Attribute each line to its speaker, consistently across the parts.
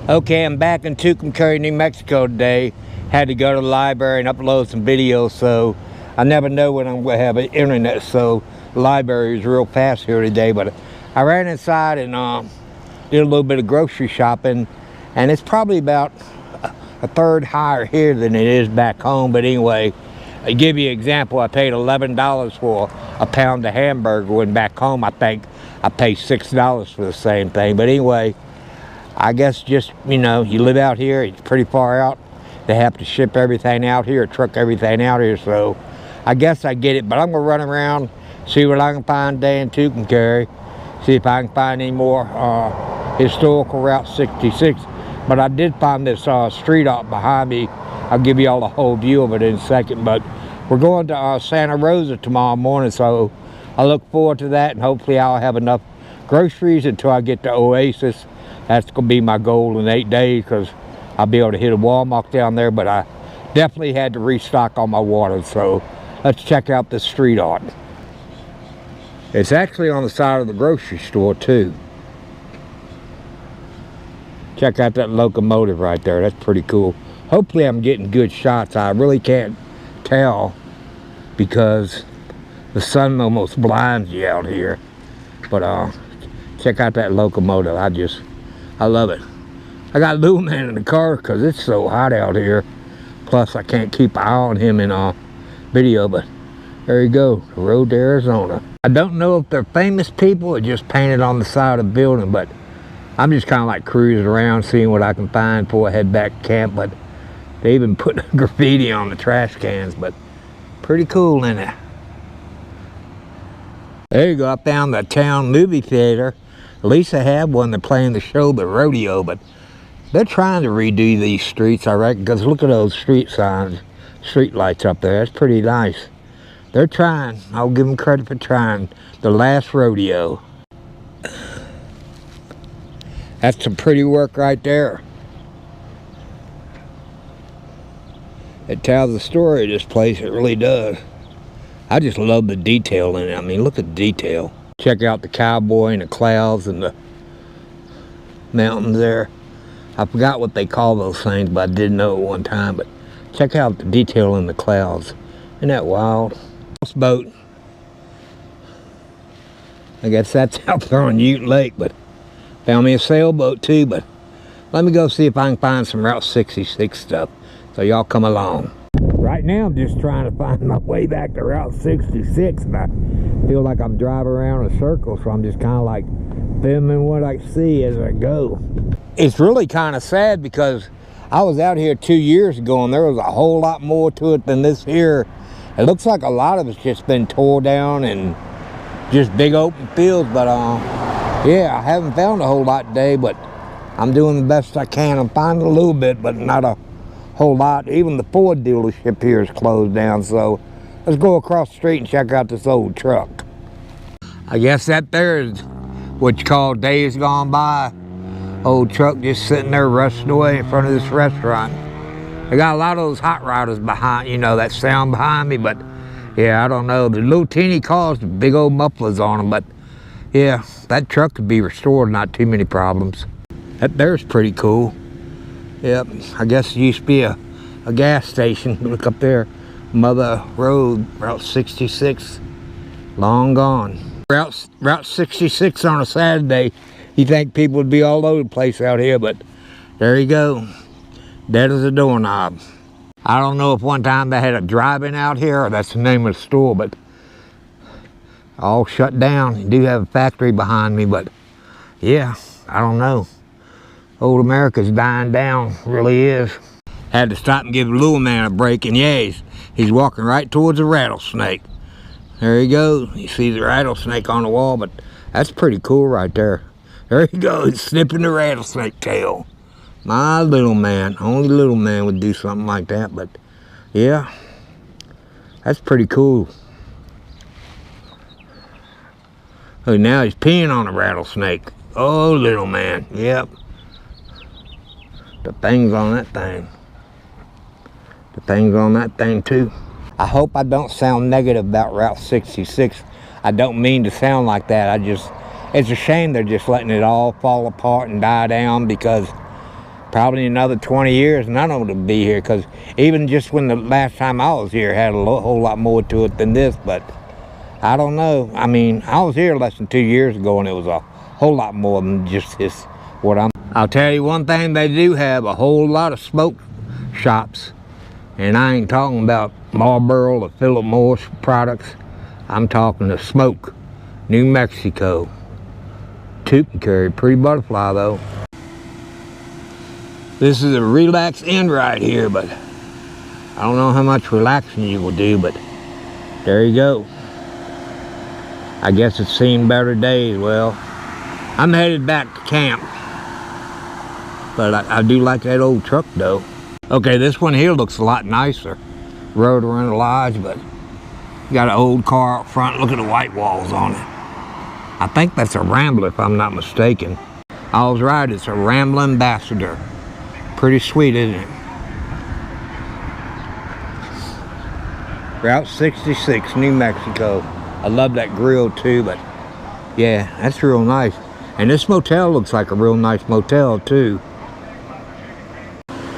Speaker 1: Okay, I'm back in Tucumcari, New Mexico today. Had to go to the library and upload some videos, so I never know when I'm going to have an internet, so the library is real fast here today. But I ran inside and did a little bit of grocery shopping, and it's probably about a third higher here than it is back home. But anyway, I give you an example. I paid $11 for a pound of hamburger, when back home I think I paid $6 for the same thing. But anyway, I guess just, you know, you live out here, it's pretty far out. They have to ship everything out here, truck everything out here, so I guess I get it. But I'm gonna run around, see what I can find today in Tucumcari, see if I can find any more historical Route 66. But I did find this street out behind me. I'll give you all a whole view of it in a second. But we're going to Santa Rosa tomorrow morning, so I look forward to that, and hopefully I'll have enough groceries until I get to Oasis. That's going to be my goal in 8 days, because I'll be able to hit a Walmart down there. But I definitely had to restock on my water, so let's check out this street art. It's actually on the side of the grocery store too. Check out that locomotive right there. That's pretty cool. Hopefully I'm getting good shots. I really can't tell because the sun almost blinds you out here. But check out that locomotive. I love it. I got Little Man in the car because it's so hot out here. Plus, I can't keep an eye on him in video, but there you go, the road to Arizona. I don't know if they're famous people or just painted on the side of the building, but I'm just kind of like cruising around, seeing what I can find before I head back to camp. But they even put graffiti on the trash cans, but pretty cool, isn't it? There you go, I found the town movie theater. At least they have one. They're playing the show, the rodeo, but they're trying to redo these streets, I reckon, because look at those street signs, street lights up there. That's pretty nice. They're trying. I'll give them credit for trying. The last rodeo. That's some pretty work right there. It tells the story of this place. It really does. I just love the detail in it. I mean, look at the detail. Check out the cowboy and the clouds and the mountains there. I forgot what they call those things, but I did know at one time. But check out the detail in the clouds. Isn't that wild? Boat. I guess that's out there on Ute Lake, but found me a sailboat too. But let me go see if I can find some Route 66 stuff. So y'all come along. Right now I'm just trying to find my way back to Route 66, and I feel like I'm driving around in a circle, so I'm just kind of like filming what I see as I go. It's really kind of sad because I was out here 2 years ago and there was a whole lot more to it than this here. It looks like a lot of it's just been tore down and just big open fields, but yeah, I haven't found a whole lot today, but I'm doing the best I can. I'm finding a little bit, but not a whole lot. Even the Ford dealership here is closed down, so let's go across the street and check out this old truck. I guess that there is what you call days gone by. Old truck just sitting there rusting away in front of this restaurant. They got a lot of those hot rodders behind, you know, that sound behind me, but yeah, I don't know. The little teeny cars with big old mufflers on them, but yeah, that truck could be restored, not too many problems. That there's pretty cool. Yep, I guess it used to be a gas station. Look up there, Mother Road, Route 66, long gone. Route 66 on a Saturday, you think people would be all over the place out here, but there you go, dead as a doorknob. I don't know if one time they had a drive-in out here, or that's the name of the store, but all shut down. You do have a factory behind me, but yeah, I don't know. Old America's dying down, really is. Had to stop and give the little man a break, and yeah, he's walking right towards a rattlesnake. There you go. You see the rattlesnake on the wall, but that's pretty cool right there. There you go, he's snipping the rattlesnake tail. My little man, only little man would do something like that, but yeah, that's pretty cool. Oh, now he's peeing on a rattlesnake. Oh, little man, yep. The thing's on that thing. The thing's on that thing too. I hope I don't sound negative about Route 66. I don't mean to sound like that. It's a shame they're just letting it all fall apart and die down, because Probably another 20 years, none of it will be here, because even just when the last time I was here, had a whole lot more to it than this, but I don't know. I mean, I was here less than 2 years ago, and it was a whole lot more than just this. I'll tell you one thing, they do have a whole lot of smoke shops, and I ain't talking about Marlboro or Philip Morris products. I'm talking the Smoke, New Mexico, Tucumcari, pretty butterfly though. This is a relax inn right here, but I don't know how much relaxing you will do, but there you go. I guess it's seen better days. Well, I'm headed back to camp, but I do like that old truck though. Okay, this one here looks a lot nicer. Rode around the lodge, but got an old car up front. Look at the white walls on it. I think that's a Rambler if I'm not mistaken. I was right, it's a Rambler Ambassador. Pretty sweet, isn't it? Route 66, New Mexico. I love that grill too, but yeah, that's real nice. And this motel looks like a real nice motel too.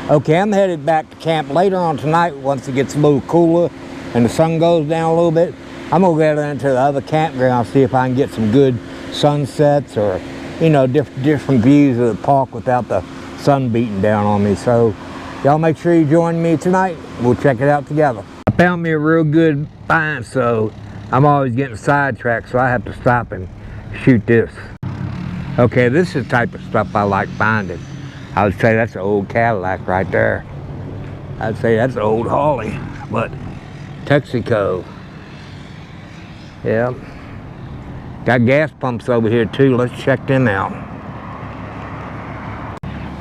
Speaker 1: Okay, I'm headed back to camp later on tonight once it gets a little cooler and the sun goes down a little bit. I'm gonna go into the other campground, see if I can get some good sunsets or, you know, different views of the park without the sun beating down on me. So y'all make sure you join me tonight. We'll check it out together. I found me a real good find, so I'm always getting sidetracked, so I have to stop and shoot this. Okay, this is the type of stuff I like finding. I would say that's an old Cadillac right there. I'd say that's an old Harley, but Texaco. Yeah. Got gas pumps over here too. Let's check them out.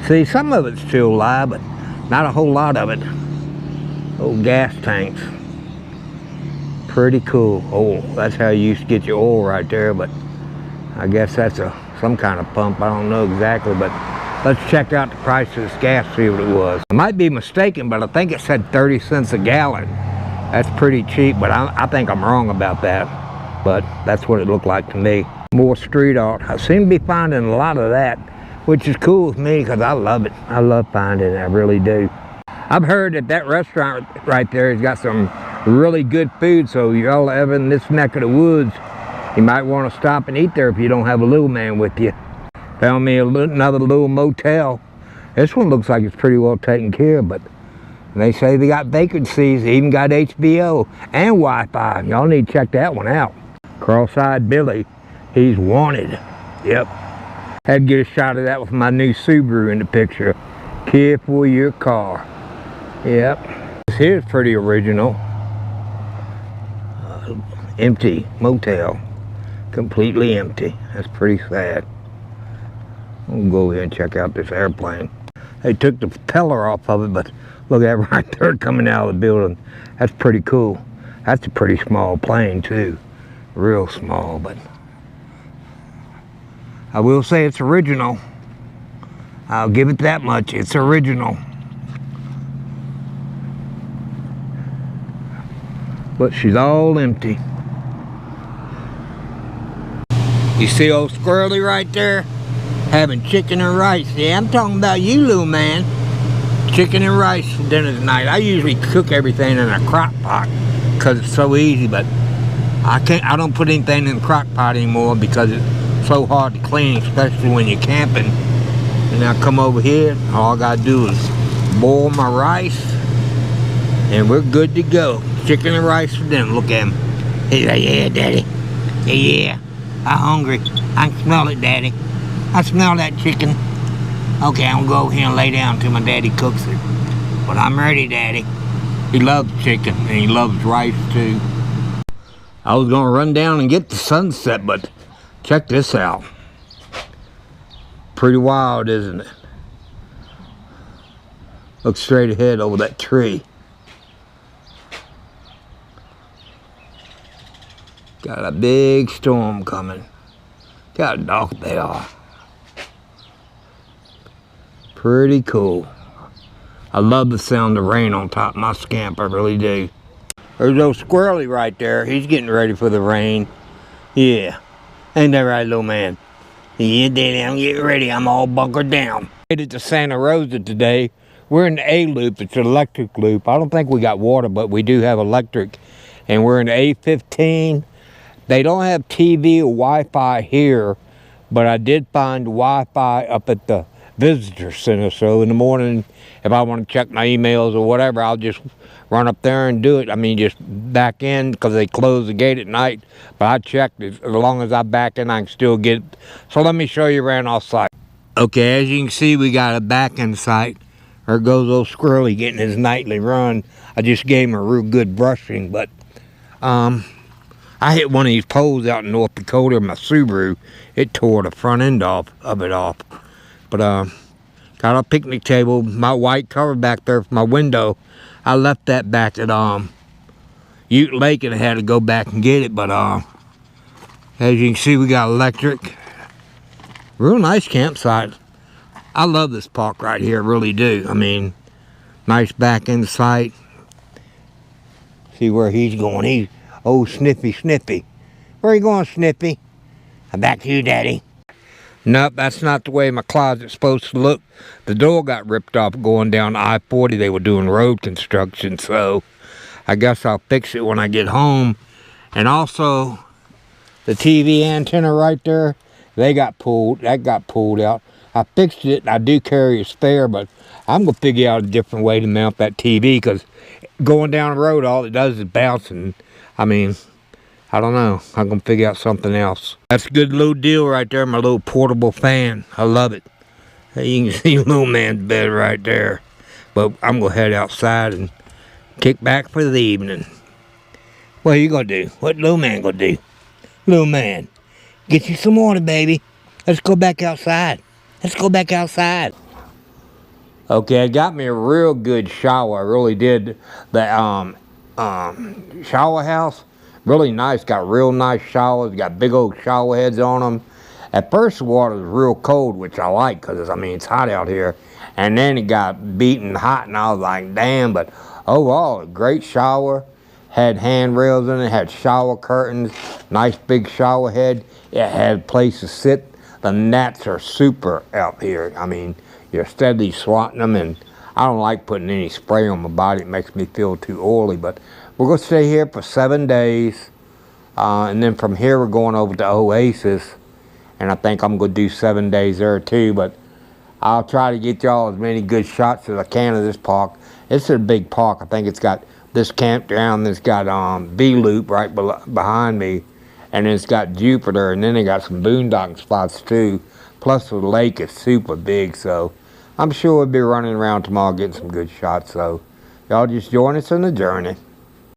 Speaker 1: See, some of it's still alive, but not a whole lot of it. Old gas tanks. Pretty cool. Oh, that's how you used to get your oil right there, but I guess that's some kind of pump. I don't know exactly, but let's check out the price of this gas, see what it was. I might be mistaken, but I think it said 30 cents a gallon. That's pretty cheap, but I think I'm wrong about that. But that's what it looked like to me. More street art. I seem to be finding a lot of that, which is cool with me because I love it. I love finding it, I really do. I've heard that that restaurant right there has got some really good food, so y'all ever in this neck of the woods, you might want to stop and eat there if you don't have a little man with you. Found me another little motel. This one looks like it's pretty well taken care of, but they say they got vacancies, they even got HBO and Wi-Fi. Y'all need to check that one out. Cross-eyed Billy, he's wanted. Yep. Had to get a shot of that with my new Subaru in the picture. Care for your car. Yep. This here's pretty original. Empty motel. Completely empty. That's pretty sad. We'll go here and check out this airplane. They took the propeller off of it, but look at it right there coming out of the building. That's pretty cool. That's a pretty small plane too. Real small, but I will say it's original. I'll give it that much. It's original. But she's all empty. You see old Squirrely right there? Having chicken and rice. Yeah, I'm talking about you, little man. Chicken and rice for dinner tonight. I usually cook everything in a crock pot because it's so easy, but I don't put anything in the crock pot anymore because it's so hard to clean, especially when you're camping. And I come over here, all I gotta do is boil my rice and we're good to go. Chicken and rice for dinner. Look at him. He's like, yeah, Daddy. Yeah, I'm hungry. I can smell it, Daddy. I smell that chicken. Okay, I'm gonna go over here and lay down until my daddy cooks it. But I'm ready, Daddy. He loves chicken and he loves rice too. I was gonna run down and get the sunset, but check this out. Pretty wild, isn't it? Look straight ahead over that tree. Got a big storm coming. See how dark they are. Pretty cool. I love the sound of rain on top of my Scamp, I really do. There's old Squirrely right there. He's getting ready for the rain. Yeah. Ain't that right, little man? Yeah, Daddy, I'm getting ready. I'm all bunkered down. Made it to Santa Rosa today. We're in the A loop. It's an electric loop. I don't think we got water, but we do have electric. And we're in A15. They don't have TV or Wi-Fi here, but I did find Wi-Fi up at the visitor center. So in the morning, if I want to check my emails or whatever, I'll just run up there and do it. I mean, just back in, because they close the gate at night. But I checked it. As long as I back in, I can still get it. So let me show you around off site. Okay, as you can see, we got a back in site. There goes old Squirrely getting his nightly run. I just gave him a real good brushing, but I hit one of these poles out in North Dakota in my Subaru. It tore the front end of it off. But got a picnic table, my white cover back there for my window. I left that back at Ute Lake and I had to go back and get it. But as you can see, we got electric. Real nice campsite. I love this park right here, really do. I mean, nice back end site. See where he's going. He's oh, Snippy. Where are you going, Snippy? I'm back to you, Daddy. Nope, that's not the way my closet's supposed to look. The door got ripped off going down I-40. They were doing road construction, so I guess I'll fix it when I get home. And also, the TV antenna right there, that got pulled out. I fixed it, and I do carry a spare, but I'm going to figure out a different way to mount that TV, because going down the road, all it does is bounce, and I mean, I don't know. I'm going to figure out something else. That's a good little deal right there, my little portable fan. I love it. Hey, you can see little man's bed right there. But I'm going to head outside and kick back for the evening. What are you going to do? What little man going to do? Little man, get you some water, baby. Let's go back outside. Let's go back outside. Okay, I got me a real good shower. I really did. The shower house, really nice. Got real nice showers. Got big old shower heads on them. At first, the water was real cold, which I like, because I mean it's hot out here. And then it got beaten hot, and I was like, damn. But overall, a great shower. Had handrails in it. Had shower curtains. Nice big shower head. It had a place to sit. The gnats are super out here. I mean, you're steadily swatting them, and I don't like putting any spray on my body. It makes me feel too oily. But we're going to stay here for 7 days. And then from here, we're going over to Oasis. And I think I'm going to do 7 days there too. But I'll try to get y'all as many good shots as I can of this park. It's a big park. I think it's got this campground that's got B-Loop right behind me. And then it's got Jupiter. And then they got some boondocking spots too. Plus the lake is super big. So I'm sure we'll be running around tomorrow getting some good shots. So y'all just join us on the journey.